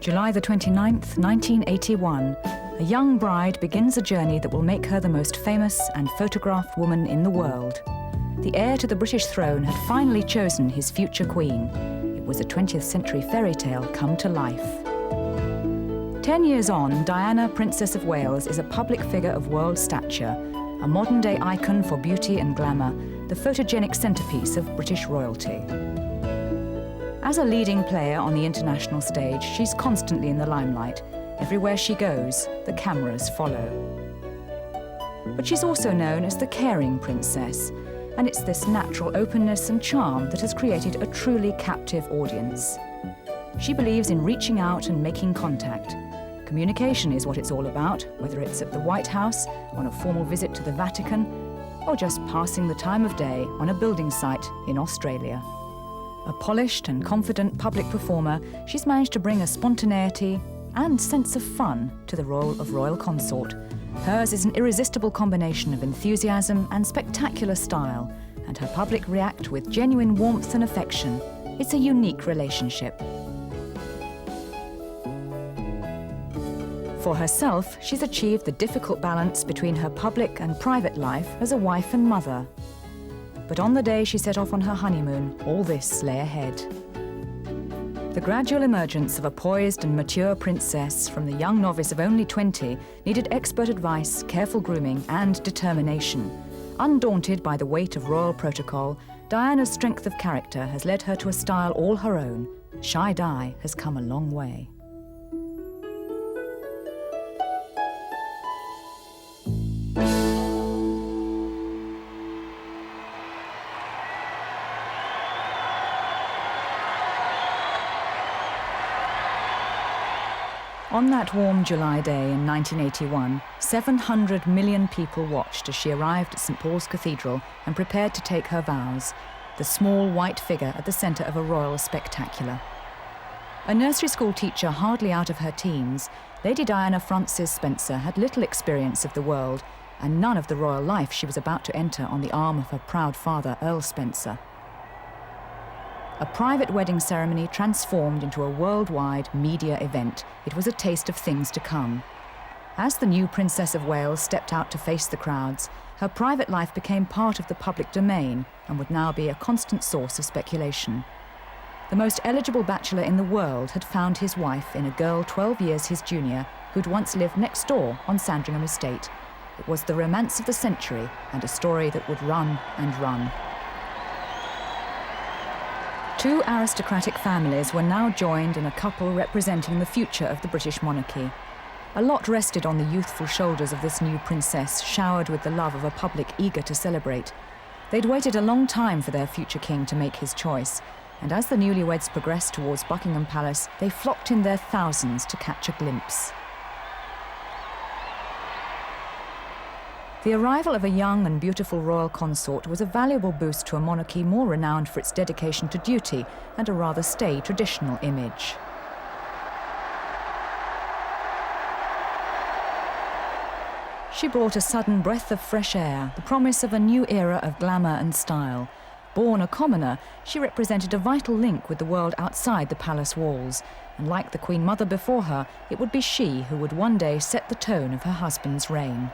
July the 29th, 1981, a young bride begins a journey that will make her the most famous and photographed woman in the world. The heir to the British throne had finally chosen his future queen. It was a 20th century fairy tale come to life. 10 years on, Diana, Princess of Wales, is a public figure of world stature, a modern-day icon for beauty and glamour, the photogenic centerpiece of British royalty. As a leading player on the international stage, she's constantly in the limelight. Everywhere she goes, the cameras follow. But she's also known as the caring princess, and it's this natural openness and charm that has created a truly captive audience. She believes in reaching out and making contact. Communication is what it's all about, whether it's at the White House, on a formal visit to the Vatican, or just passing the time of day on a building site in Australia. A polished and confident public performer, she's managed to bring a spontaneity and sense of fun to the role of royal consort. Hers is an irresistible combination of enthusiasm and spectacular style, and her public react with genuine warmth and affection. It's a unique relationship. For herself, she's achieved the difficult balance between her public and private life as a wife and mother. But on the day she set off on her honeymoon, all this lay ahead. The gradual emergence of a poised and mature princess from the young novice of only 20 needed expert advice, careful grooming, and determination. Undaunted by the weight of royal protocol, Diana's strength of character has led her to a style all her own. Shy Di has come a long way. On that warm July day in 1981, 700 million people watched as she arrived at St. Paul's Cathedral and prepared to take her vows, the small white figure at the centre of a royal spectacular. A nursery school teacher hardly out of her teens, Lady Diana Frances Spencer had little experience of the world and none of the royal life she was about to enter on the arm of her proud father, Earl Spencer. A private wedding ceremony transformed into a worldwide media event. It was a taste of things to come. As the new Princess of Wales stepped out to face the crowds, her private life became part of the public domain and would now be a constant source of speculation. The most eligible bachelor in the world had found his wife in a girl 12 years his junior who'd once lived next door on Sandringham Estate. It was the romance of the century and a story that would run and run. Two aristocratic families were now joined in a couple representing the future of the British monarchy. A lot rested on the youthful shoulders of this new princess, showered with the love of a public eager to celebrate. They'd waited a long time for their future king to make his choice, and as the newlyweds progressed towards Buckingham Palace, they flocked in their thousands to catch a glimpse. The arrival of a young and beautiful royal consort was a valuable boost to a monarchy more renowned for its dedication to duty and a rather staid traditional image. She brought a sudden breath of fresh air, the promise of a new era of glamour and style. Born a commoner, she represented a vital link with the world outside the palace walls, and like the Queen Mother before her, it would be she who would one day set the tone of her husband's reign.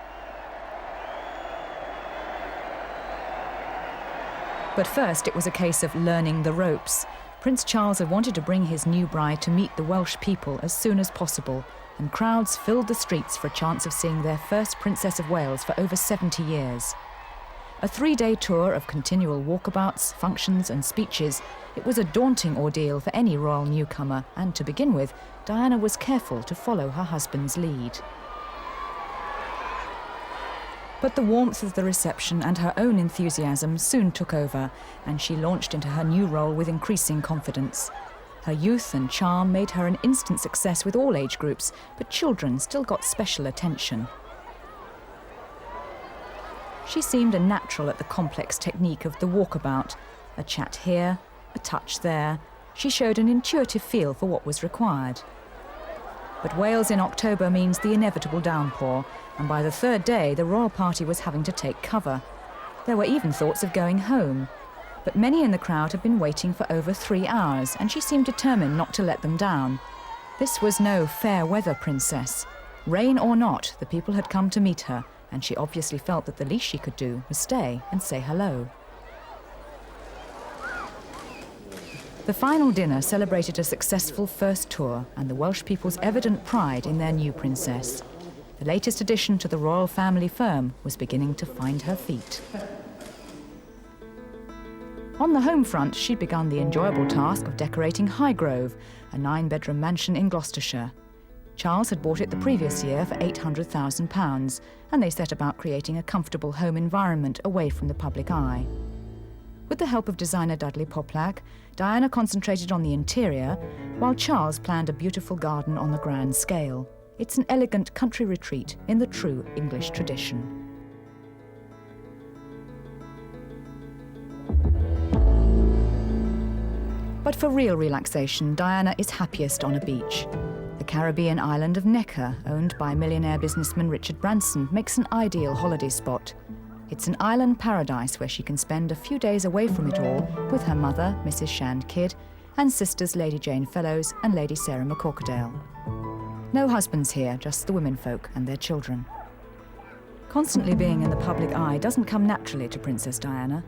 But first, it was a case of learning the ropes. Prince Charles had wanted to bring his new bride to meet the Welsh people as soon as possible, and crowds filled the streets for a chance of seeing their first Princess of Wales for over 70 years. A 3-day tour of continual walkabouts, functions and speeches, it was a daunting ordeal for any royal newcomer, and to begin with, Diana was careful to follow her husband's lead. But the warmth of the reception and her own enthusiasm soon took over, and she launched into her new role with increasing confidence. Her youth and charm made her an instant success with all age groups, but children still got special attention. She seemed a natural at the complex technique of the walkabout. A chat here, a touch there. She showed an intuitive feel for what was required. But Wales in October means the inevitable downpour, and by the 3rd day, the royal party was having to take cover. There were even thoughts of going home. But many in the crowd had been waiting for over 3 hours, and she seemed determined not to let them down. This was no fair weather princess. Rain or not, the people had come to meet her, and she obviously felt that the least she could do was stay and say hello. The final dinner celebrated a successful first tour and the Welsh people's evident pride in their new princess. The latest addition to the royal family firm was beginning to find her feet. On the home front, she'd begun the enjoyable task of decorating Highgrove, a 9-bedroom mansion in Gloucestershire. Charles had bought it the previous year for £800,000, and they set about creating a comfortable home environment away from the public eye. With the help of designer Dudley Poplack, Diana concentrated on the interior, while Charles planned a beautiful garden on the grand scale. It's an elegant country retreat in the true English tradition. But for real relaxation, Diana is happiest on a beach. The Caribbean island of Necker, owned by millionaire businessman Richard Branson, makes an ideal holiday spot. It's an island paradise where she can spend a few days away from it all with her mother, Mrs. Shand Kidd, and sisters Lady Jane Fellows and Lady Sarah McCorquodale. No husbands here, just the womenfolk and their children. Constantly being in the public eye doesn't come naturally to Princess Diana.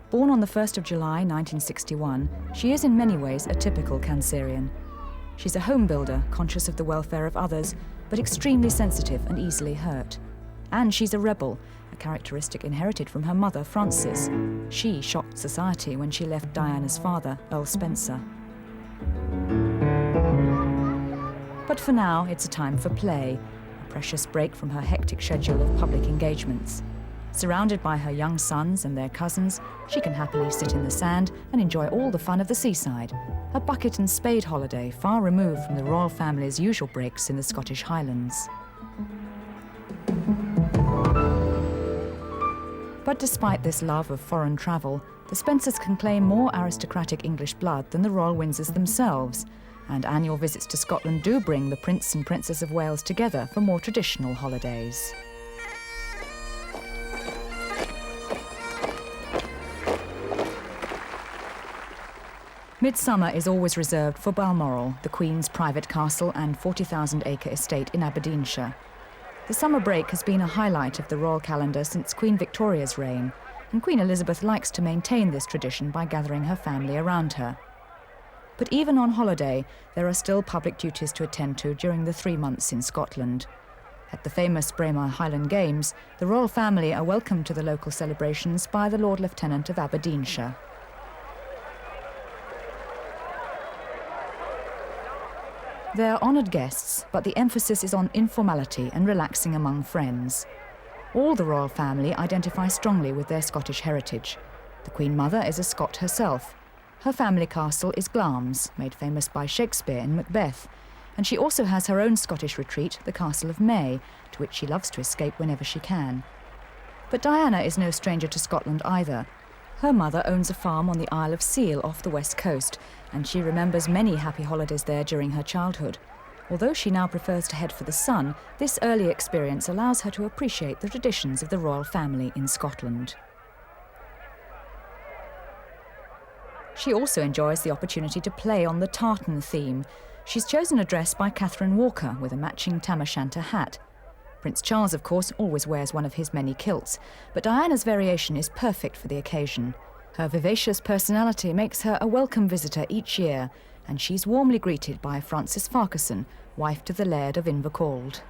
Born on the 1st of July 1961, she is in many ways a typical Cancerian. She's a home builder, conscious of the welfare of others, but extremely sensitive and easily hurt. And she's a rebel, a characteristic inherited from her mother, Frances. She shocked society when she left Diana's father, Earl Spencer. But for now, it's a time for play, a precious break from her hectic schedule of public engagements. Surrounded by her young sons and their cousins, she can happily sit in the sand and enjoy all the fun of the seaside, a bucket and spade holiday far removed from the royal family's usual breaks in the Scottish Highlands. But despite this love of foreign travel, the Spencers can claim more aristocratic English blood than the royal Windsors themselves, and annual visits to Scotland do bring the Prince and Princess of Wales together for more traditional holidays. Midsummer is always reserved for Balmoral, the Queen's private castle and 40,000-acre estate in Aberdeenshire. The summer break has been a highlight of the royal calendar since Queen Victoria's reign, and Queen Elizabeth likes to maintain this tradition by gathering her family around her. But even on holiday, there are still public duties to attend to during the 3 months in Scotland. At the famous Braemar Highland Games, the royal family are welcomed to the local celebrations by the Lord Lieutenant of Aberdeenshire. They are honoured guests, but the emphasis is on informality and relaxing among friends. All the royal family identify strongly with their Scottish heritage. The Queen Mother is a Scot herself. Her family castle is Glamis, made famous by Shakespeare in Macbeth, and she also has her own Scottish retreat, the Castle of May, to which she loves to escape whenever she can. But Diana is no stranger to Scotland either. Her mother owns a farm on the Isle of Seal off the west coast, and she remembers many happy holidays there during her childhood. Although she now prefers to head for the sun, this early experience allows her to appreciate the traditions of the royal family in Scotland. She also enjoys the opportunity to play on the tartan theme. She's chosen a dress by Catherine Walker with a matching tam o' shanter hat. Prince Charles, of course, always wears one of his many kilts, but Diana's variation is perfect for the occasion. Her vivacious personality makes her a welcome visitor each year, and she's warmly greeted by Frances Farquharson, wife to the Laird of Invercald.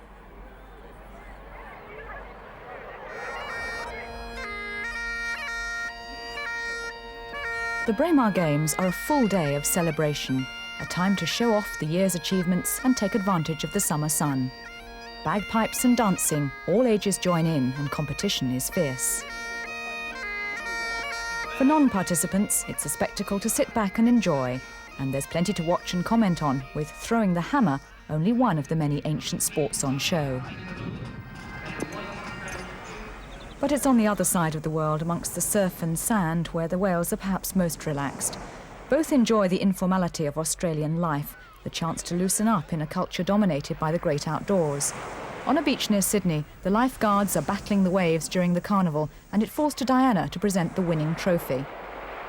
The Braemar Games are a full day of celebration, a time to show off the year's achievements and take advantage of the summer sun. Bagpipes and dancing, all ages join in and competition is fierce. For non-participants, it's a spectacle to sit back and enjoy, and there's plenty to watch and comment on, with throwing the hammer only one of the many ancient sports on show. But it's on the other side of the world, amongst the surf and sand, where the whales are perhaps most relaxed. Both enjoy the informality of Australian life, the chance to loosen up in a culture dominated by the great outdoors. On a beach near Sydney, the lifeguards are battling the waves during the carnival, and it falls to Diana to present the winning trophy.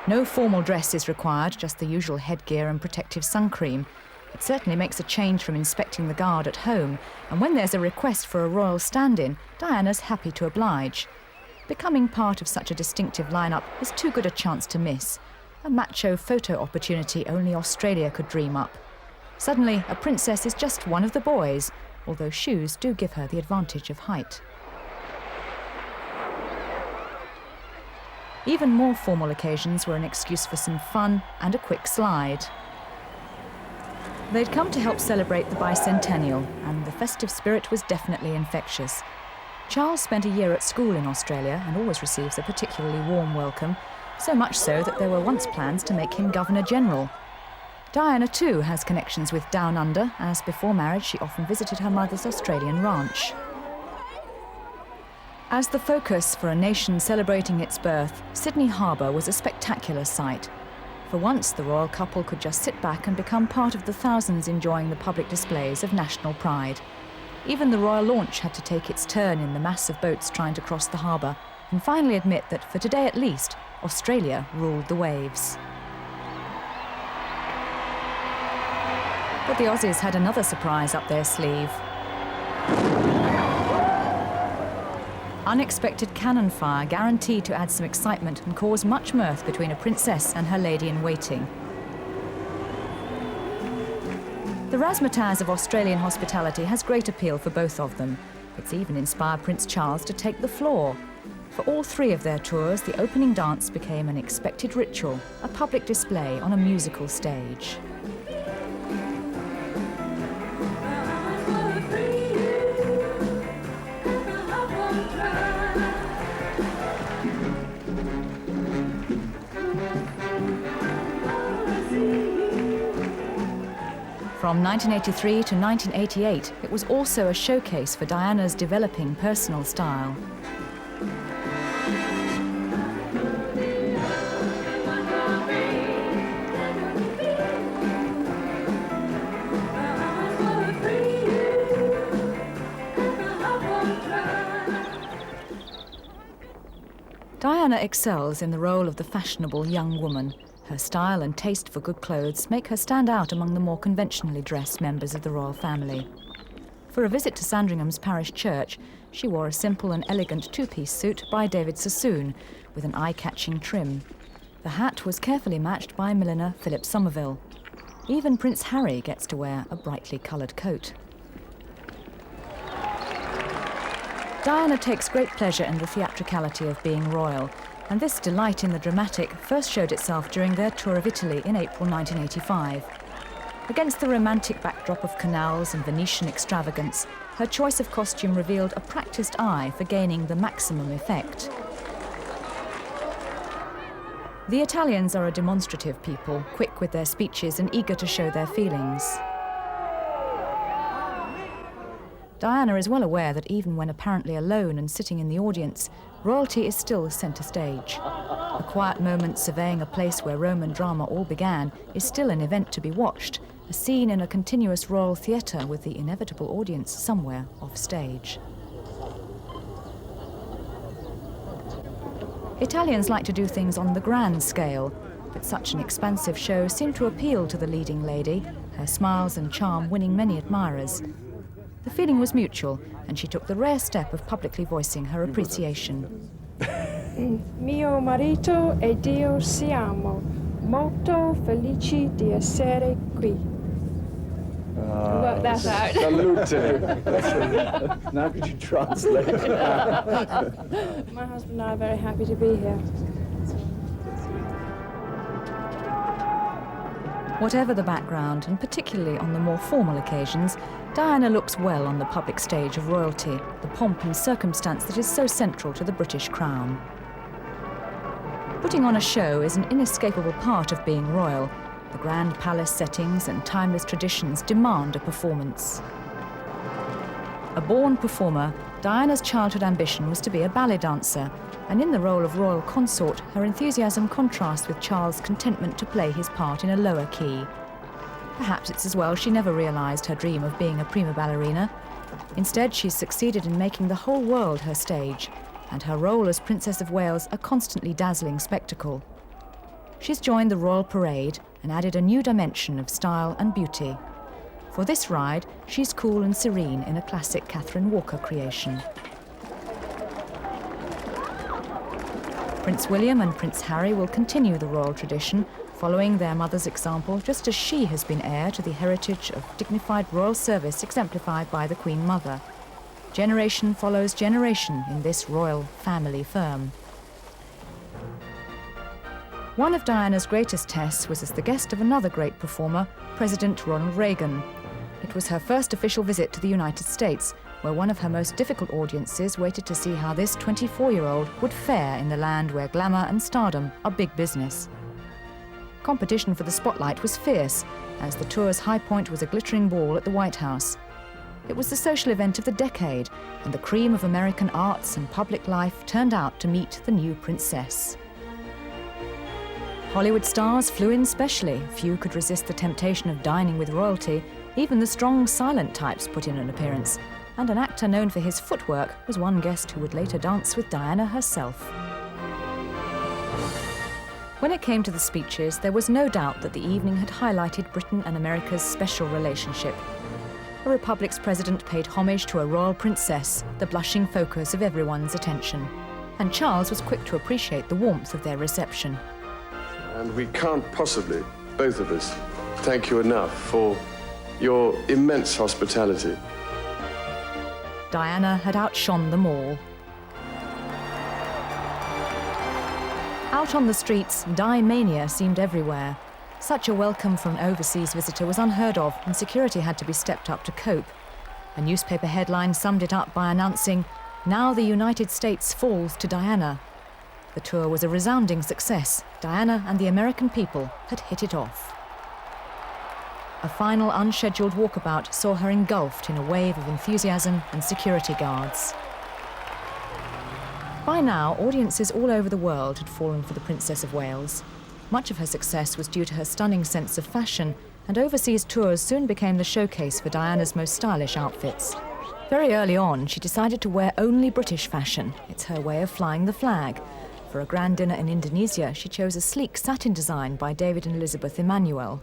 No formal dress is required, just the usual headgear and protective sun cream. It certainly makes a change from inspecting the guard at home, and when there's a request for a royal stand-in, Diana's happy to oblige. Becoming part of such a distinctive lineup is too good a chance to miss, a macho photo opportunity only Australia could dream up. Suddenly, a princess is just one of the boys, although shoes do give her the advantage of height. Even more formal occasions were an excuse for some fun and a quick slide. They'd come to help celebrate the bicentennial, and the festive spirit was definitely infectious. Charles spent a year at school in Australia and always receives a particularly warm welcome, so much so that there were once plans to make him Governor-General. Diana too has connections with Down Under, as before marriage she often visited her mother's Australian ranch. As the focus for a nation celebrating its birth, Sydney Harbour was a spectacular sight. For once, the royal couple could just sit back and become part of the thousands enjoying the public displays of national pride. Even the royal launch had to take its turn in the mass of boats trying to cross the harbour, and finally admit that, for today at least, Australia ruled the waves. But the Aussies had another surprise up their sleeve. Unexpected cannon fire guaranteed to add some excitement and cause much mirth between a princess and her lady-in-waiting. The razzmatazz of Australian hospitality has great appeal for both of them. It's even inspired Prince Charles to take the floor. For all three of their tours, the opening dance became an expected ritual, a public display on a musical stage. From 1983 to 1988, it was also a showcase for Diana's developing personal style. Diana excels in the role of the fashionable young woman. Her style and taste for good clothes make her stand out among the more conventionally dressed members of the royal family. For a visit to Sandringham's parish church, she wore a simple and elegant two-piece suit by David Sassoon, with an eye-catching trim. The hat was carefully matched by milliner Philip Somerville. Even Prince Harry gets to wear a brightly coloured coat. Diana takes great pleasure in the theatricality of being royal, and this delight in the dramatic first showed itself during their tour of Italy in April 1985. Against the romantic backdrop of canals and Venetian extravagance, her choice of costume revealed a practiced eye for gaining the maximum effect. The Italians are a demonstrative people, quick with their speeches and eager to show their feelings. Diana is well aware that even when apparently alone and sitting in the audience, royalty is still centre stage. A quiet moment surveying a place where Roman drama all began is still an event to be watched, a scene in a continuous royal theatre with the inevitable audience somewhere off stage. Italians like to do things on the grand scale, but such an expansive show seemed to appeal to the leading lady, her smiles and charm winning many admirers. The feeling was mutual, and she took the rare step of publicly voicing her appreciation. Mio marito ed io siamo molto felici di essere qui. Work that out. Salute to him. Now could you translate? My husband and I are very happy to be here. Whatever the background, and particularly on the more formal occasions, Diana looks well on the public stage of royalty, the pomp and circumstance that is so central to the British crown. Putting on a show is an inescapable part of being royal. The grand palace settings and timeless traditions demand a performance. A born performer, Diana's childhood ambition was to be a ballet dancer, and in the role of royal consort, her enthusiasm contrasts with Charles' contentment to play his part in a lower key. Perhaps it's as well she never realised her dream of being a prima ballerina. Instead, she's succeeded in making the whole world her stage, and her role as Princess of Wales a constantly dazzling spectacle. She's joined the royal parade and added a new dimension of style and beauty. For this ride, she's cool and serene in a classic Catherine Walker creation. Prince William and Prince Harry will continue the royal tradition, following their mother's example, just as she has been heir to the heritage of dignified royal service exemplified by the Queen Mother. Generation follows generation in this royal family firm. One of Diana's greatest tests was as the guest of another great performer, President Ronald Reagan. It was her first official visit to the United States, where one of her most difficult audiences waited to see how this 24-year-old would fare in the land where glamour and stardom are big business. Competition for the spotlight was fierce, as the tour's high point was a glittering ball at the White House. It was the social event of the decade, and the cream of American arts and public life turned out to meet the new princess. Hollywood stars flew in specially. Few could resist the temptation of dining with royalty. Even the strong, silent types put in an appearance. And an actor known for his footwork was one guest who would later dance with Diana herself. When it came to the speeches, there was no doubt that the evening had highlighted Britain and America's special relationship. A republic's president paid homage to a royal princess, the blushing focus of everyone's attention. And Charles was quick to appreciate the warmth of their reception. And we can't possibly, both of us, thank you enough for your immense hospitality. Diana had outshone them all. Out on the streets, Di mania seemed everywhere. Such a welcome from an overseas visitor was unheard of, and security had to be stepped up to cope. A newspaper headline summed it up by announcing, "Now the United States falls to Diana." The tour was a resounding success. Diana and the American people had hit it off. A final unscheduled walkabout saw her engulfed in a wave of enthusiasm and security guards. By now, audiences all over the world had fallen for the Princess of Wales. Much of her success was due to her stunning sense of fashion, and overseas tours soon became the showcase for Diana's most stylish outfits. Very early on, she decided to wear only British fashion. It's her way of flying the flag. For a grand dinner in Indonesia, she chose a sleek satin design by David and Elizabeth Emanuel.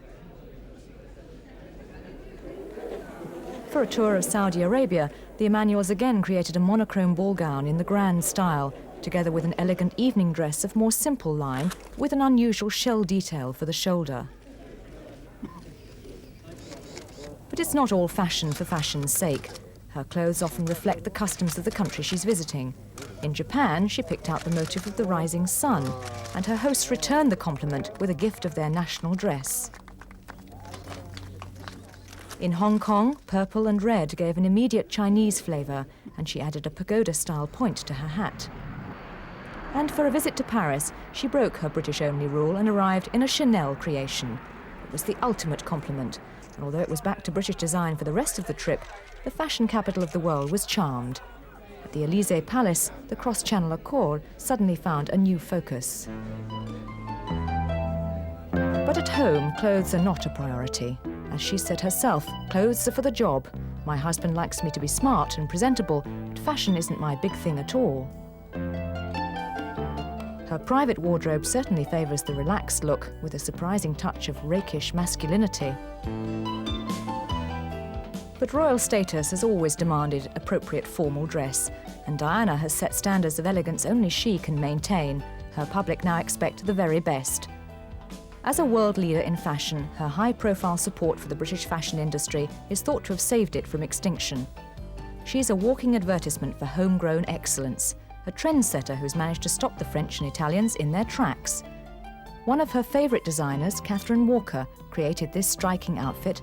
For a tour of Saudi Arabia, the Emanuels again created a monochrome ball gown in the grand style, together with an elegant evening dress of more simple line, with an unusual shell detail for the shoulder. But it's not all fashion for fashion's sake. Her clothes often reflect the customs of the country she's visiting. In Japan, she picked out the motif of the rising sun, and her hosts returned the compliment with a gift of their national dress. In Hong Kong, purple and red gave an immediate Chinese flavour, and she added a pagoda-style point to her hat. And for a visit to Paris, she broke her British-only rule and arrived in a Chanel creation. It was the ultimate compliment, and although it was back to British design for the rest of the trip, the fashion capital of the world was charmed. At the Élysée Palace, the cross-channel accord suddenly found a new focus. But at home, clothes are not a priority. As she said herself, clothes are for the job. My husband likes me to be smart and presentable, but fashion isn't my big thing at all. Her private wardrobe certainly favours the relaxed look, with a surprising touch of rakish masculinity. But royal status has always demanded appropriate formal dress, and Diana has set standards of elegance only she can maintain. Her public now expect the very best. As a world leader in fashion, her high-profile support for the British fashion industry is thought to have saved it from extinction. She's a walking advertisement for homegrown excellence, a trendsetter who's managed to stop the French and Italians in their tracks. One of her favourite designers, Catherine Walker, created this striking outfit,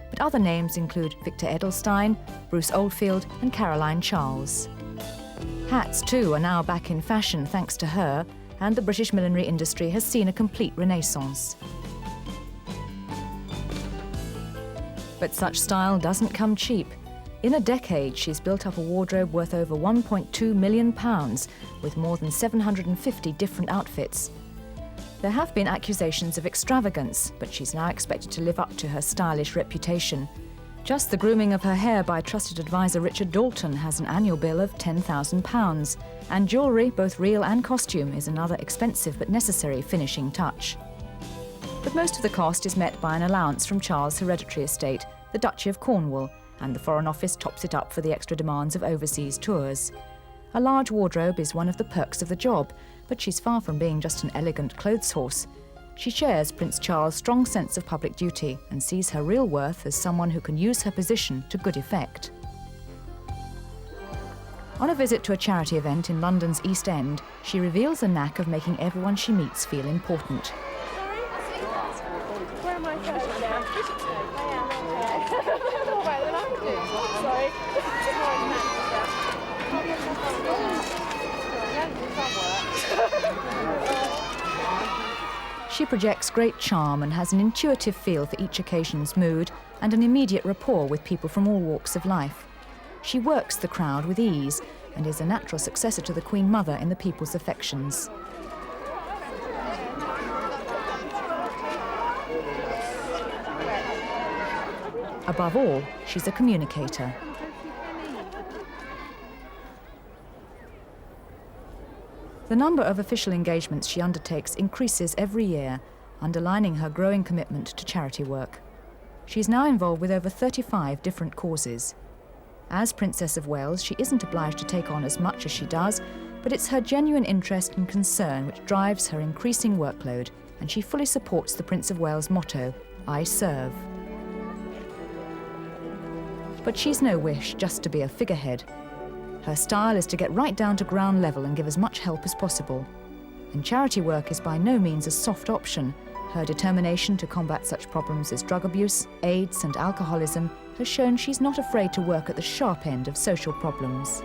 but other names include Victor Edelstein, Bruce Oldfield and Caroline Charles. Hats, too, are now back in fashion thanks to her, and the British millinery industry has seen a complete renaissance. But such style doesn't come cheap. In a decade, she's built up a wardrobe worth over £1.2 million, with more than 750 different outfits. There have been accusations of extravagance, but she's now expected to live up to her stylish reputation. Just the grooming of her hair by trusted advisor Richard Dalton has an annual bill of £10,000, and jewellery, both real and costume, is another expensive but necessary finishing touch. But most of the cost is met by an allowance from Charles' hereditary estate, the Duchy of Cornwall, and the Foreign Office tops it up for the extra demands of overseas tours. A large wardrobe is one of the perks of the job, but she's far from being just an elegant clothes horse. She shares Prince Charles' strong sense of public duty and sees her real worth as someone who can use her position to good effect. On a visit to a charity event in London's East End, she reveals a knack of making everyone she meets feel important. Where am I going? She projects great charm and has an intuitive feel for each occasion's mood and an immediate rapport with people from all walks of life. She works the crowd with ease and is a natural successor to the Queen Mother in the people's affections. Above all, she's a communicator. The number of official engagements she undertakes increases every year, underlining her growing commitment to charity work. She's now involved with over 35 different causes. As Princess of Wales, she isn't obliged to take on as much as she does, but it's her genuine interest and concern which drives her increasing workload, and she fully supports the Prince of Wales' motto, "I serve." But she's no wish just to be a figurehead. Her style is to get right down to ground level and give as much help as possible. And charity work is by no means a soft option. Her determination to combat such problems as drug abuse, AIDS and alcoholism has shown she's not afraid to work at the sharp end of social problems.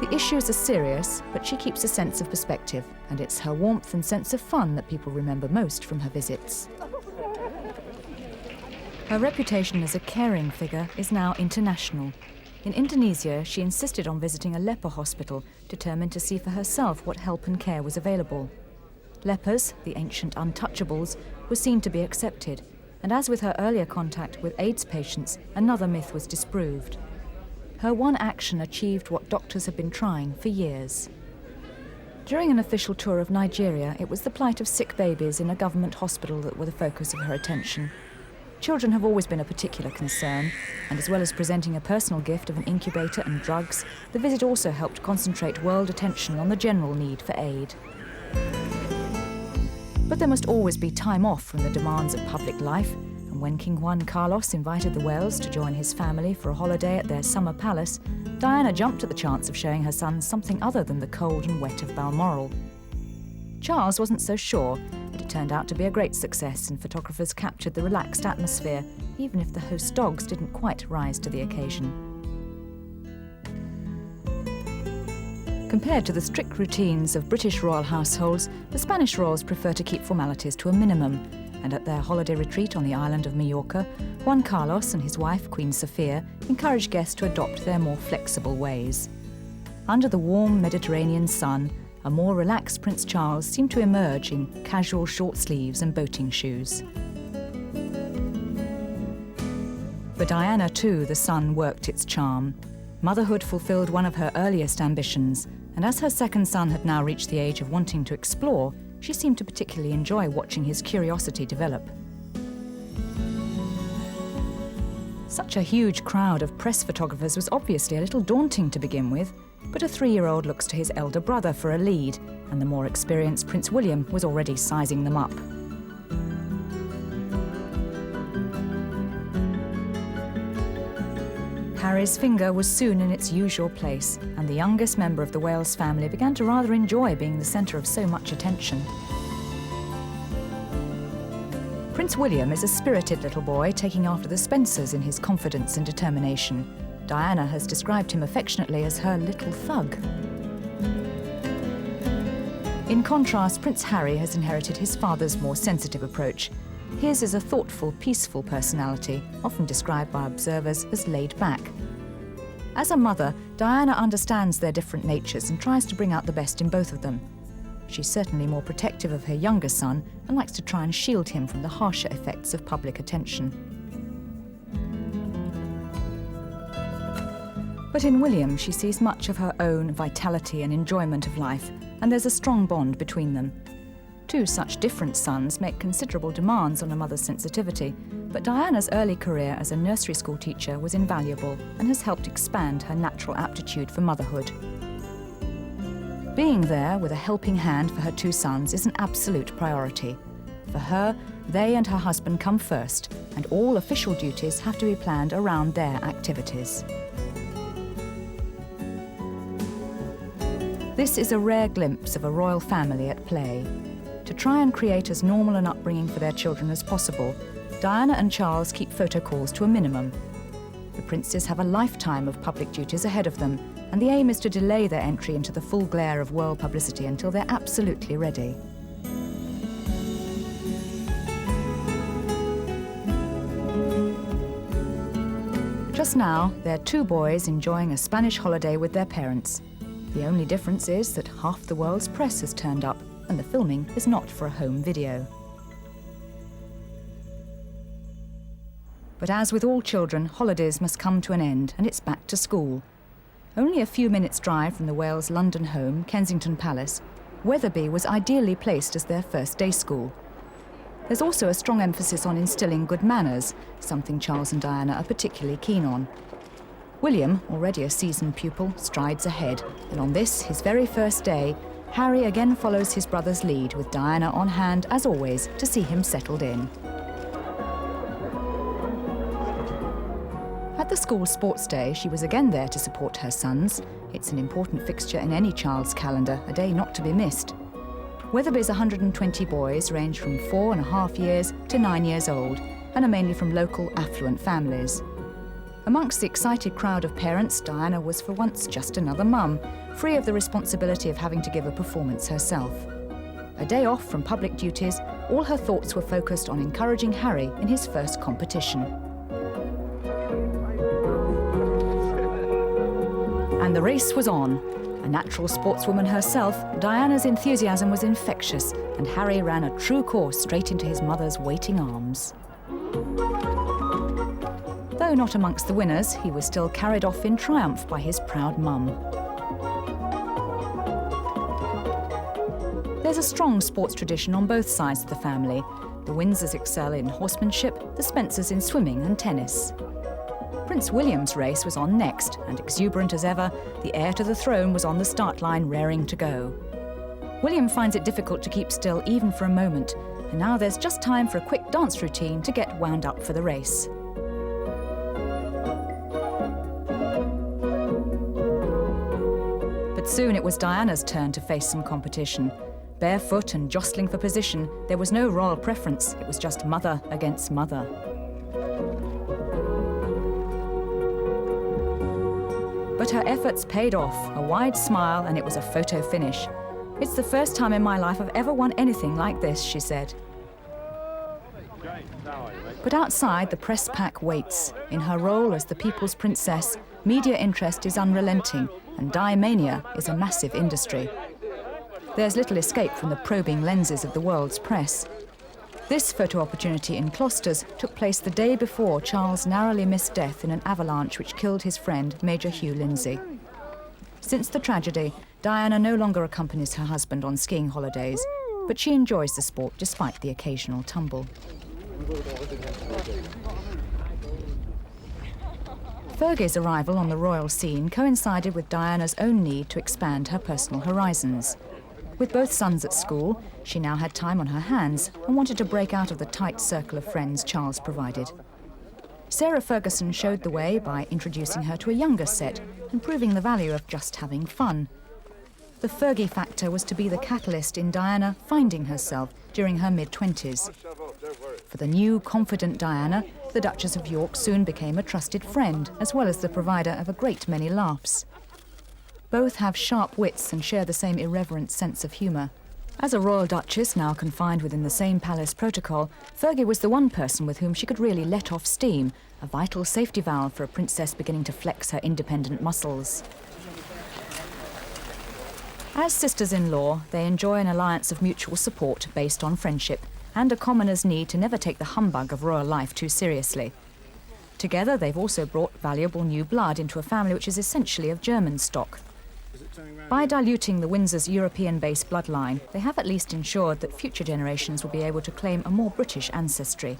The issues are serious, but she keeps a sense of perspective, and it's her warmth and sense of fun that people remember most from her visits. Her reputation as a caring figure is now international. In Indonesia, she insisted on visiting a leper hospital, determined to see for herself what help and care was available. Lepers, the ancient untouchables, were seen to be accepted, and as with her earlier contact with AIDS patients, another myth was disproved. Her one action achieved what doctors had been trying for years. During an official tour of Nigeria, it was the plight of sick babies in a government hospital that were the focus of her attention. Children have always been a particular concern, and as well as presenting a personal gift of an incubator and drugs, the visit also helped concentrate world attention on the general need for aid. But there must always be time off from the demands of public life, and when King Juan Carlos invited the Wales to join his family for a holiday at their summer palace, Diana jumped at the chance of showing her son something other than the cold and wet of Balmoral. Charles wasn't so sure, but it turned out to be a great success, and photographers captured the relaxed atmosphere, even if the host's dogs didn't quite rise to the occasion. Compared to the strict routines of British royal households, the Spanish royals prefer to keep formalities to a minimum, and at their holiday retreat on the island of Majorca, Juan Carlos and his wife, Queen Sofia, encouraged guests to adopt their more flexible ways. Under the warm Mediterranean sun, a more relaxed Prince Charles seemed to emerge in casual short sleeves and boating shoes. For Diana, too, the sun worked its charm. Motherhood fulfilled one of her earliest ambitions, and as her second son had now reached the age of wanting to explore, she seemed to particularly enjoy watching his curiosity develop. Such a huge crowd of press photographers was obviously a little daunting to begin with, but a 3-year-old looks to his elder brother for a lead, and the more experienced Prince William was already sizing them up. Harry's finger was soon in its usual place, and the youngest member of the Wales family began to rather enjoy being the centre of so much attention. Prince William is a spirited little boy taking after the Spencers in his confidence and determination. Diana has described him affectionately as her little thug. In contrast, Prince Harry has inherited his father's more sensitive approach. His is a thoughtful, peaceful personality, often described by observers as laid back. As a mother, Diana understands their different natures and tries to bring out the best in both of them. She's certainly more protective of her younger son and likes to try and shield him from the harsher effects of public attention. But in William, she sees much of her own vitality and enjoyment of life, and there's a strong bond between them. Two such different sons make considerable demands on a mother's sensitivity, but Diana's early career as a nursery school teacher was invaluable and has helped expand her natural aptitude for motherhood. Being there with a helping hand for her two sons is an absolute priority. For her, they and her husband come first, and all official duties have to be planned around their activities. This is a rare glimpse of a royal family at play. To try and create as normal an upbringing for their children as possible, Diana and Charles keep photo calls to a minimum. The princes have a lifetime of public duties ahead of them, and the aim is to delay their entry into the full glare of world publicity until they're absolutely ready. Just now, they're two boys enjoying a Spanish holiday with their parents. The only difference is that half the world's press has turned up, and the filming is not for a home video. But as with all children, holidays must come to an end, and it's back to school. Only a few minutes' drive from the Wales' London home, Kensington Palace, Wetherby was ideally placed as their first day school. There's also a strong emphasis on instilling good manners, something Charles and Diana are particularly keen on. William, already a seasoned pupil, strides ahead, and on this, his very first day, Harry again follows his brother's lead, with Diana on hand, as always, to see him settled in. At the school sports day, she was again there to support her sons. It's an important fixture in any child's calendar, a day not to be missed. Wetherby's 120 boys range from 4.5 years to 9 years old, and are mainly from local, affluent families. Amongst the excited crowd of parents, Diana was for once just another mum, free of the responsibility of having to give a performance herself. A day off from public duties, all her thoughts were focused on encouraging Harry in his first competition. And the race was on. A natural sportswoman herself, Diana's enthusiasm was infectious, and Harry ran a true course straight into his mother's waiting arms. Though not amongst the winners, he was still carried off in triumph by his proud mum. There's a strong sports tradition on both sides of the family. The Windsors excel in horsemanship, the Spencers in swimming and tennis. Prince William's race was on next, and exuberant as ever, the heir to the throne was on the start line raring to go. William finds it difficult to keep still even for a moment, and now there's just time for a quick dance routine to get wound up for the race. But soon it was Diana's turn to face some competition. Barefoot and jostling for position, there was no royal preference, it was just mother against mother. But her efforts paid off, a wide smile, and it was a photo finish. "It's the first time in my life I've ever won anything like this," she said. But outside, the press pack waits. In her role as the people's princess, media interest is unrelenting, and dye mania is a massive industry. There's little escape from the probing lenses of the world's press. This photo opportunity in Closters took place the day before Charles narrowly missed death in an avalanche which killed his friend, Major Hugh Lindsay. Since the tragedy, Diana no longer accompanies her husband on skiing holidays, but she enjoys the sport despite the occasional tumble. Fergie's arrival on the royal scene coincided with Diana's own need to expand her personal horizons. With both sons at school, she now had time on her hands and wanted to break out of the tight circle of friends Charles provided. Sarah Ferguson showed the way by introducing her to a younger set and proving the value of just having fun. The Fergie factor was to be the catalyst in Diana finding herself during her mid-20s. For the new, confident Diana, the Duchess of York soon became a trusted friend, as well as the provider of a great many laughs. Both have sharp wits and share the same irreverent sense of humour. As a royal duchess, now confined within the same palace protocol, Fergie was the one person with whom she could really let off steam, a vital safety valve for a princess beginning to flex her independent muscles. As sisters-in-law, they enjoy an alliance of mutual support based on friendship and a commoner's need to never take the humbug of royal life too seriously. Together, they've also brought valuable new blood into a family which is essentially of German stock. By diluting the Windsors' European-based bloodline, they have at least ensured that future generations will be able to claim a more British ancestry.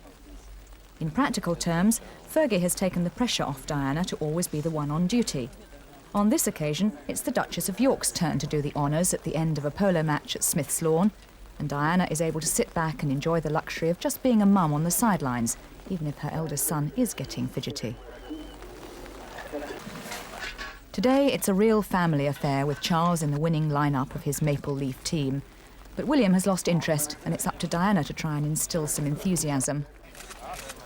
In practical terms, Fergie has taken the pressure off Diana to always be the one on duty. On this occasion, it's the Duchess of York's turn to do the honours at the end of a polo match at Smith's Lawn, and Diana is able to sit back and enjoy the luxury of just being a mum on the sidelines, even if her eldest son is getting fidgety. Today, it's a real family affair with Charles in the winning lineup of his Maple Leaf team. But William has lost interest, and it's up to Diana to try and instill some enthusiasm.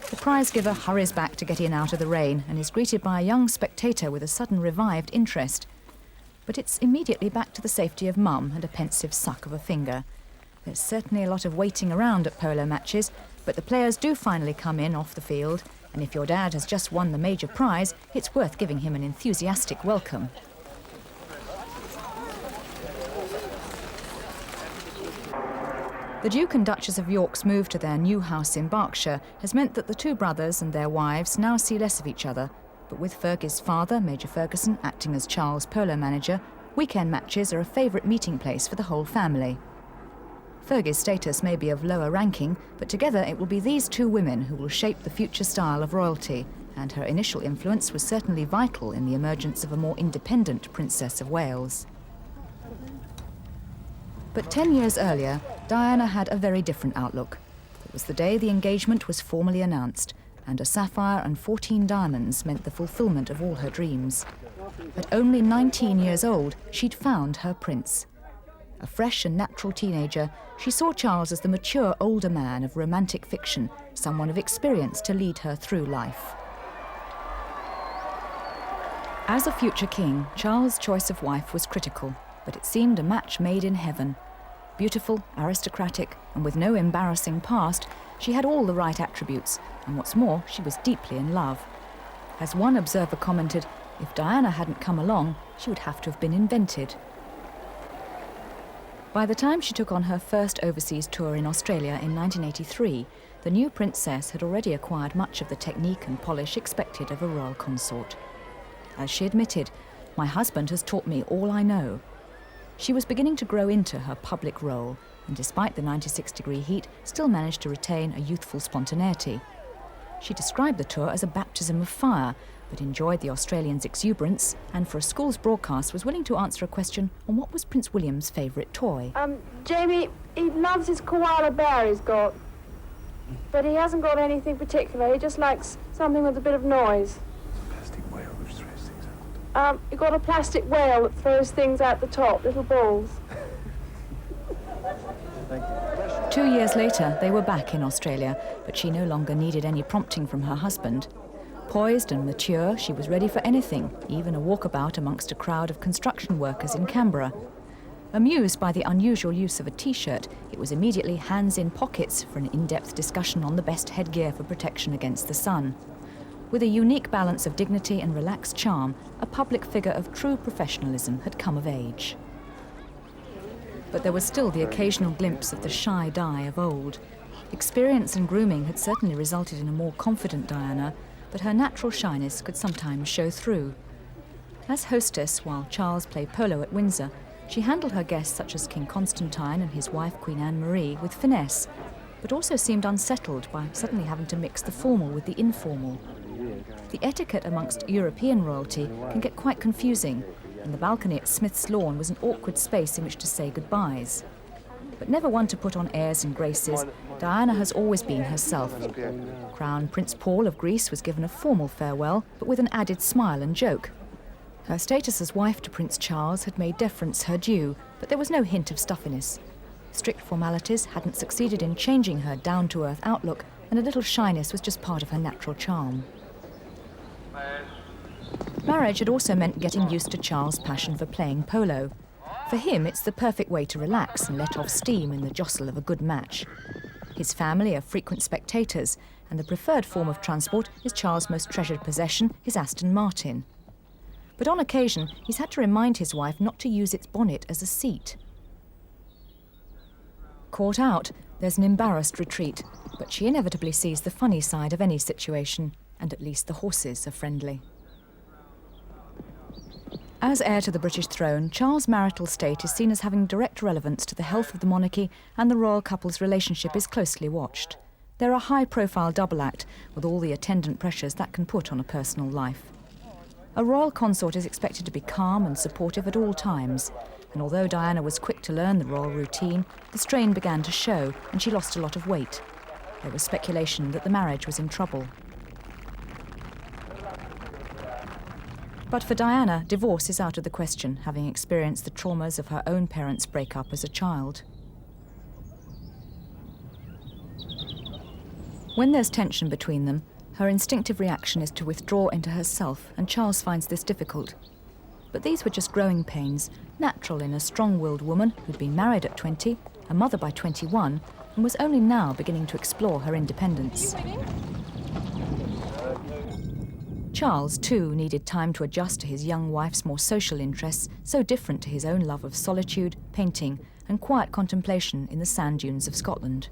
The prize giver hurries back to get in out of the rain and is greeted by a young spectator with a sudden revived interest. But it's immediately back to the safety of mum and a pensive suck of a finger. There's certainly a lot of waiting around at polo matches, but the players do finally come in off the field, and if your dad has just won the major prize, it's worth giving him an enthusiastic welcome. The Duke and Duchess of York's move to their new house in Berkshire has meant that the two brothers and their wives now see less of each other. But with Fergie's father, Major Ferguson, acting as Charles' polo manager, weekend matches are a favourite meeting place for the whole family. Fergie's status may be of lower ranking, but together it will be these two women who will shape the future style of royalty, and her initial influence was certainly vital in the emergence of a more independent Princess of Wales. But 10 years earlier, Diana had a very different outlook. It was the day the engagement was formally announced, and a sapphire and 14 diamonds meant the fulfilment of all her dreams. At only 19 years old, she'd found her prince. A fresh and natural teenager, she saw Charles as the mature older man of romantic fiction, someone of experience to lead her through life. As a future king, Charles' choice of wife was critical, but it seemed a match made in heaven. Beautiful, aristocratic, and with no embarrassing past, she had all the right attributes, and what's more, she was deeply in love. As one observer commented, if Diana hadn't come along, she would have to have been invented. By the time she took on her first overseas tour in Australia in 1983, the new princess had already acquired much of the technique and polish expected of a royal consort. As she admitted, "My husband has taught me all I know." She was beginning to grow into her public role, and despite the 96-degree heat, still managed to retain a youthful spontaneity. She described the tour as a baptism of fire, but enjoyed the Australians' exuberance, and for a school's broadcast was willing to answer a question on what was Prince William's favourite toy. Jamie, he loves his koala bear he's got. But he hasn't got anything particular. He just likes something with a bit of noise. Plastic whale which throws things out. He got a plastic whale that throws things out the top, little balls. Thank you. 2 years later, they were back in Australia, but she no longer needed any prompting from her husband. Poised and mature, she was ready for anything, even a walkabout amongst a crowd of construction workers in Canberra. Amused by the unusual use of a T-shirt, it was immediately hands in pockets for an in-depth discussion on the best headgear for protection against the sun. With a unique balance of dignity and relaxed charm, a public figure of true professionalism had come of age. But there was still the occasional glimpse of the shy Di of old. Experience and grooming had certainly resulted in a more confident Diana, but her natural shyness could sometimes show through. As hostess, while Charles played polo at Windsor, she handled her guests such as King Constantine and his wife Queen Anne-Marie with finesse, but also seemed unsettled by suddenly having to mix the formal with the informal. The etiquette amongst European royalty can get quite confusing, and the balcony at Smith's Lawn was an awkward space in which to say goodbyes. But never one to put on airs and graces, Diana has always been herself. Crown Prince Paul of Greece was given a formal farewell, but with an added smile and joke. Her status as wife to Prince Charles had made deference her due, but there was no hint of stuffiness. Strict formalities hadn't succeeded in changing her down-to-earth outlook, and a little shyness was just part of her natural charm. Marriage had also meant getting used to Charles' passion for playing polo. For him, it's the perfect way to relax and let off steam in the jostle of a good match. His family are frequent spectators, and the preferred form of transport is Charles' most treasured possession, his Aston Martin. But on occasion, he's had to remind his wife not to use its bonnet as a seat. Caught out, there's an embarrassed retreat, but she inevitably sees the funny side of any situation, and at least the horses are friendly. As heir to the British throne, Charles' marital state is seen as having direct relevance to the health of the monarchy, and the royal couple's relationship is closely watched. They're a high-profile double act, with all the attendant pressures that can put on a personal life. A royal consort is expected to be calm and supportive at all times, and although Diana was quick to learn the royal routine, the strain began to show, and she lost a lot of weight. There was speculation that the marriage was in trouble. But for Diana, divorce is out of the question, having experienced the traumas of her own parents' breakup as a child. When there's tension between them, her instinctive reaction is to withdraw into herself, and Charles finds this difficult. But these were just growing pains, natural in a strong-willed woman who'd been married at 20, a mother by 21, and was only now beginning to explore her independence. Charles, too, needed time to adjust to his young wife's more social interests, so different to his own love of solitude, painting, and quiet contemplation in the sand dunes of Scotland.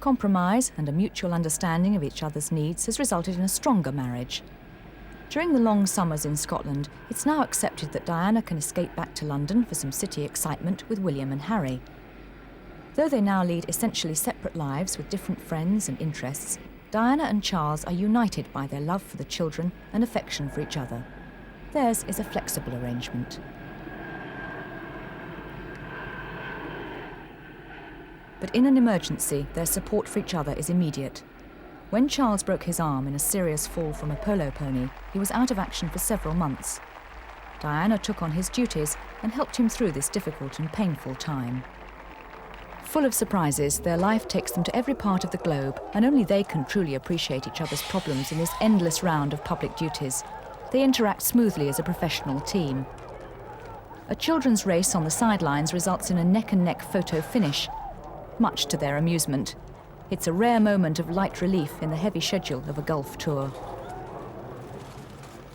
Compromise and a mutual understanding of each other's needs has resulted in a stronger marriage. During the long summers in Scotland, it's now accepted that Diana can escape back to London for some city excitement with William and Harry. Though they now lead essentially separate lives with different friends and interests, Diana and Charles are united by their love for the children and affection for each other. Theirs is a flexible arrangement. But in an emergency, their support for each other is immediate. When Charles broke his arm in a serious fall from a polo pony, he was out of action for several months. Diana took on his duties and helped him through this difficult and painful time. Full of surprises, their life takes them to every part of the globe, and only they can truly appreciate each other's problems in this endless round of public duties. They interact smoothly as a professional team. A children's race on the sidelines results in a neck-and-neck photo finish, much to their amusement. It's a rare moment of light relief in the heavy schedule of a golf tour.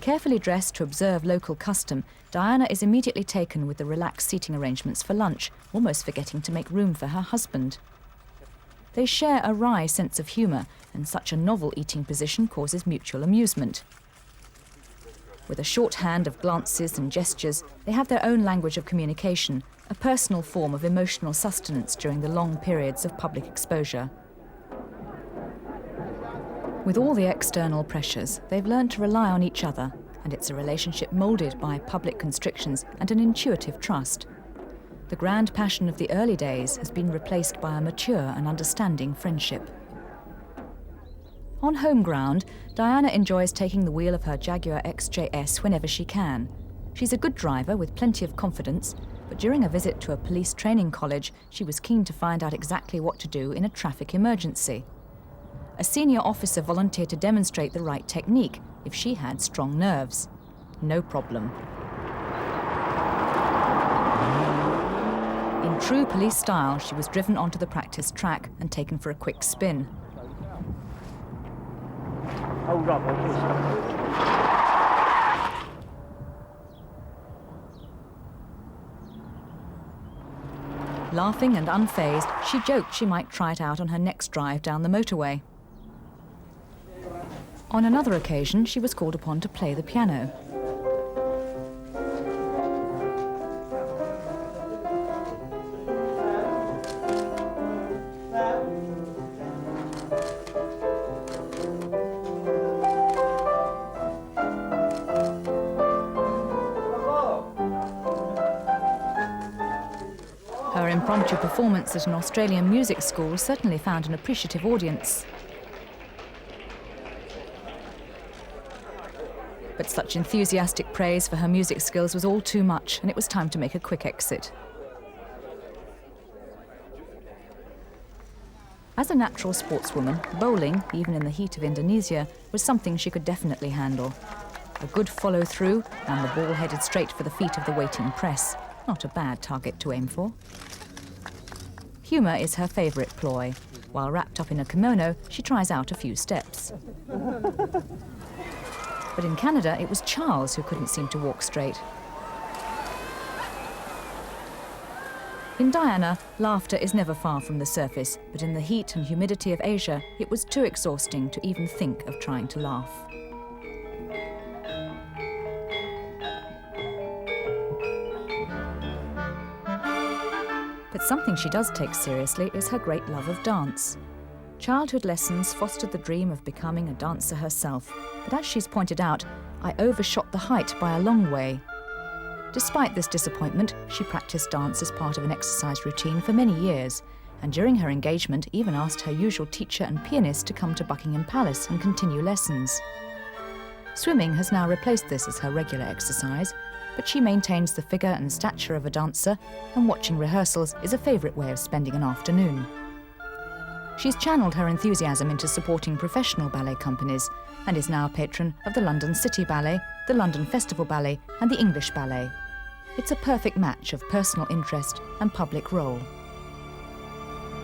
Carefully dressed to observe local custom, Diana is immediately taken with the relaxed seating arrangements for lunch, almost forgetting to make room for her husband. They share a wry sense of humour, and such a novel eating position causes mutual amusement. With a shorthand of glances and gestures, they have their own language of communication, a personal form of emotional sustenance during the long periods of public exposure. With all the external pressures, they've learned to rely on each other, and it's a relationship moulded by public constrictions and an intuitive trust. The grand passion of the early days has been replaced by a mature and understanding friendship. On home ground, Diana enjoys taking the wheel of her Jaguar XJS whenever she can. She's a good driver with plenty of confidence, but during a visit to a police training college, she was keen to find out exactly what to do in a traffic emergency. A senior officer volunteered to demonstrate the right technique if she had strong nerves. No problem. In true police style, she was driven onto the practice track and taken for a quick spin. Hold up, Laughing and unfazed, she joked she might try it out on her next drive down the motorway. On another occasion, she was called upon to play the piano. Her impromptu performance at an Australian music school certainly found an appreciative audience. But such enthusiastic praise for her music skills was all too much, and it was time to make a quick exit. As a natural sportswoman, bowling, even in the heat of Indonesia, was something she could definitely handle. A good follow-through, and the ball headed straight for the feet of the waiting press. Not a bad target to aim for. Humour is her favourite ploy. While wrapped up in a kimono, she tries out a few steps. But in Canada, it was Charles who couldn't seem to walk straight. In Diana, laughter is never far from the surface, but in the heat and humidity of Asia, it was too exhausting to even think of trying to laugh. But something she does take seriously is her great love of dance. Childhood lessons fostered the dream of becoming a dancer herself, but as she's pointed out, I overshot the height by a long way. Despite this disappointment, she practiced dance as part of an exercise routine for many years, and during her engagement even asked her usual teacher and pianist to come to Buckingham Palace and continue lessons. Swimming has now replaced this as her regular exercise, but she maintains the figure and stature of a dancer, and watching rehearsals is a favourite way of spending an afternoon. She's channelled her enthusiasm into supporting professional ballet companies and is now a patron of the London City Ballet, the London Festival Ballet and the English Ballet. It's a perfect match of personal interest and public role.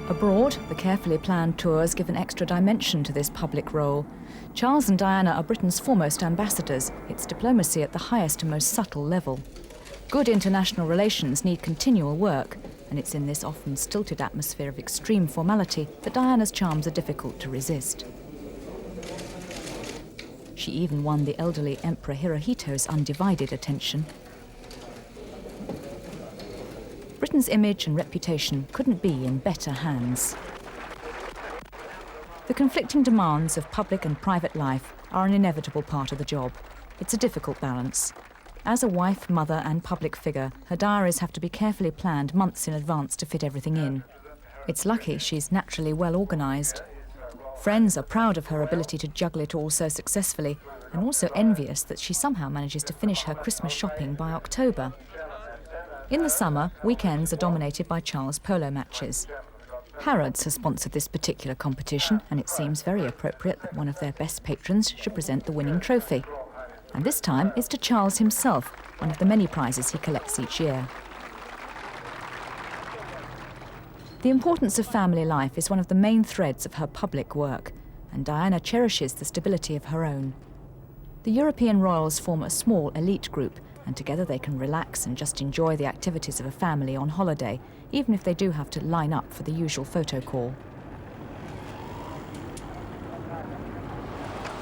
Abroad, the carefully planned tours give an extra dimension to this public role. Charles and Diana are Britain's foremost ambassadors, its diplomacy at the highest and most subtle level. Good international relations need continual work, and it's in this often stilted atmosphere of extreme formality that Diana's charms are difficult to resist. She even won the elderly Emperor Hirohito's undivided attention. Britain's image and reputation couldn't be in better hands. The conflicting demands of public and private life are an inevitable part of the job. It's a difficult balance. As a wife, mother and public figure, her diaries have to be carefully planned months in advance to fit everything in. It's lucky she's naturally well organised. Friends are proud of her ability to juggle it all so successfully, and also envious that she somehow manages to finish her Christmas shopping by October. In the summer, weekends are dominated by Charles polo matches. Harrods has sponsored this particular competition, and it seems very appropriate that one of their best patrons should present the winning trophy. And this time it's to Charles himself, one of the many prizes he collects each year. The importance of family life is one of the main threads of her public work, and Diana cherishes the stability of her own. The European royals form a small elite group, and together they can relax and just enjoy the activities of a family on holiday, even if they do have to line up for the usual photo call.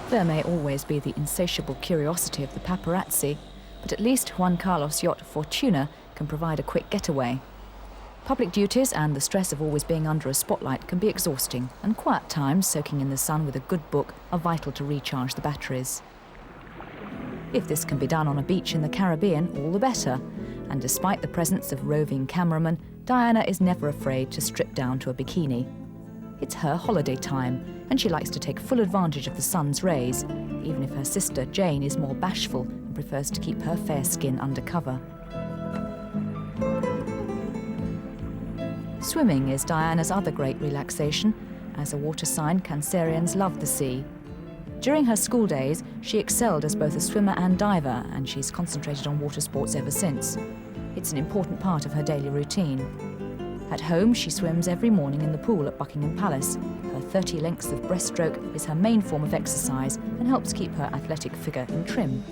There may always be the insatiable curiosity of the paparazzi, but at least Juan Carlos' yacht Fortuna can provide a quick getaway. Public duties and the stress of always being under a spotlight can be exhausting, and quiet times soaking in the sun with a good book are vital to recharge the batteries. If this can be done on a beach in the Caribbean, all the better, and despite the presence of roving cameramen, Diana is never afraid to strip down to a bikini. It's her holiday time, and she likes to take full advantage of the sun's rays, even if her sister Jane is more bashful and prefers to keep her fair skin undercover. Swimming is Diana's other great relaxation. As a water sign, Cancerians love the sea. During her school days, she excelled as both a swimmer and diver, and she's concentrated on water sports ever since. It's an important part of her daily routine. At home, she swims every morning in the pool at Buckingham Palace. Her 30 lengths of breaststroke is her main form of exercise and helps keep her athletic figure in trim.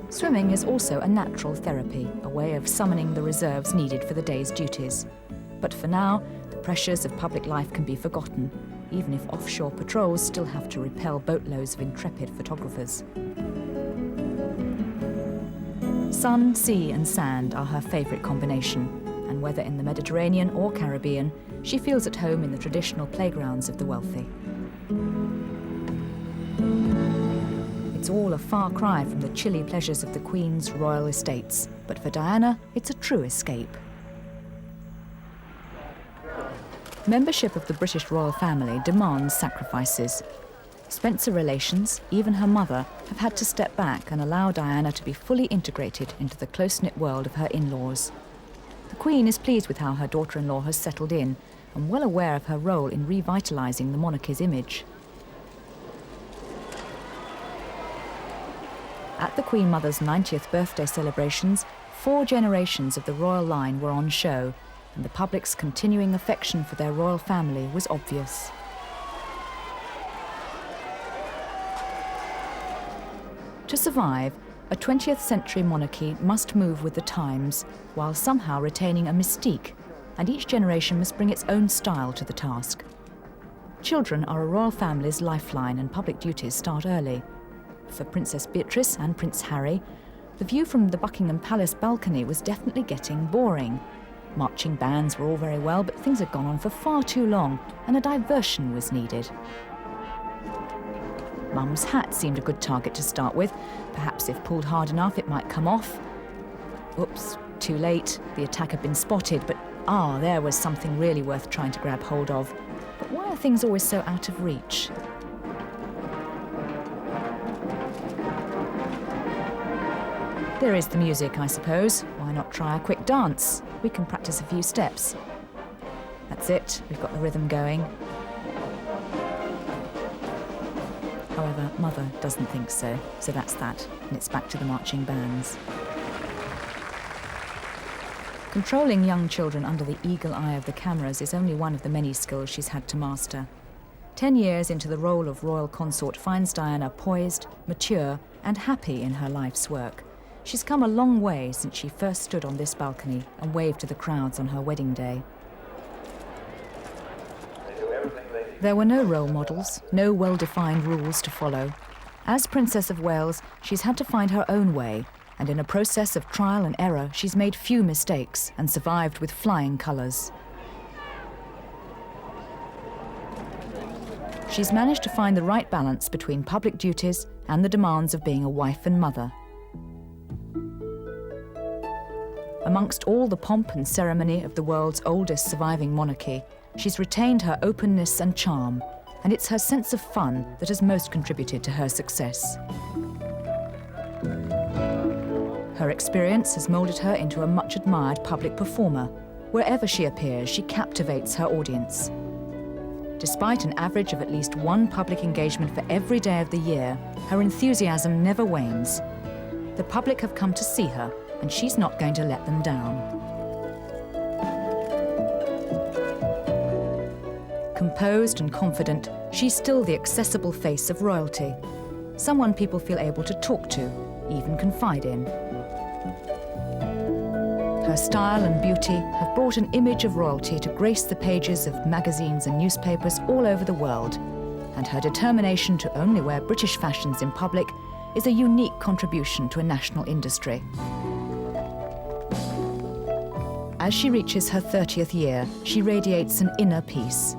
Swimming is also a natural therapy, a way of summoning the reserves needed for the day's duties. But for now, the pressures of public life can be forgotten, even if offshore patrols still have to repel boatloads of intrepid photographers. Sun, sea and sand are her favourite combination, and whether in the Mediterranean or Caribbean, she feels at home in the traditional playgrounds of the wealthy. It's all a far cry from the chilly pleasures of the Queen's royal estates, but for Diana, it's a true escape. Membership of the British royal family demands sacrifices. Spencer relations, even her mother, have had to step back and allow Diana to be fully integrated into the close-knit world of her in-laws. The Queen is pleased with how her daughter-in-law has settled in and well aware of her role in revitalising the monarchy's image. At the Queen Mother's 90th birthday celebrations, 4 generations of the royal line were on show, and the public's continuing affection for their royal family was obvious. To survive, a 20th century monarchy must move with the times, while somehow retaining a mystique, and each generation must bring its own style to the task. Children are a royal family's lifeline and public duties start early. For Princess Beatrice and Prince Harry, the view from the Buckingham Palace balcony was definitely getting boring. Marching bands were all very well, but things had gone on for far too long, and a diversion was needed. Mum's hat seemed a good target to start with. Perhaps if pulled hard enough, it might come off. Oops, too late. The attack had been spotted, but there was something really worth trying to grab hold of. But why are things always so out of reach? There is the music, I suppose. Why not try a quick dance? We can practice a few steps. That's it, we've got the rhythm going. However, Mother doesn't think so, so that's that, and it's back to the marching bands. Controlling young children under the eagle eye of the cameras is only one of the many skills she's had to master. 10 years into the role of royal consort finds Diana poised, mature, and happy in her life's work. She's come a long way since she first stood on this balcony and waved to the crowds on her wedding day. There were no role models, no well-defined rules to follow. As Princess of Wales, she's had to find her own way, and in a process of trial and error, she's made few mistakes and survived with flying colours. She's managed to find the right balance between public duties and the demands of being a wife and mother. Amongst all the pomp and ceremony of the world's oldest surviving monarchy, she's retained her openness and charm, and it's her sense of fun that has most contributed to her success. Her experience has moulded her into a much-admired public performer. Wherever she appears, she captivates her audience. Despite an average of at least one public engagement for every day of the year, her enthusiasm never wanes. The public have come to see her, and she's not going to let them down. Composed and confident, she's still the accessible face of royalty, someone people feel able to talk to, even confide in. Her style and beauty have brought an image of royalty to grace the pages of magazines and newspapers all over the world, and her determination to only wear British fashions in public is a unique contribution to a national industry. As she reaches her 30th year, she radiates an inner peace.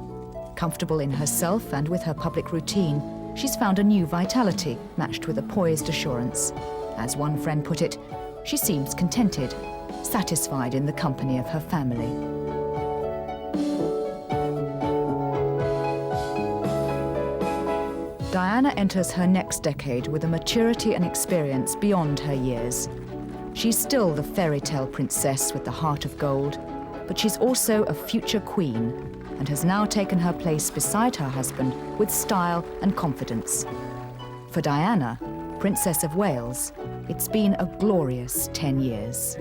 Comfortable in herself and with her public routine, she's found a new vitality matched with a poised assurance. As one friend put it, she seems contented, satisfied in the company of her family. Diana enters her next decade with a maturity and experience beyond her years. She's still the fairy tale princess with the heart of gold, but she's also a future queen and has now taken her place beside her husband with style and confidence. For Diana, Princess of Wales, it's been a glorious 10 years.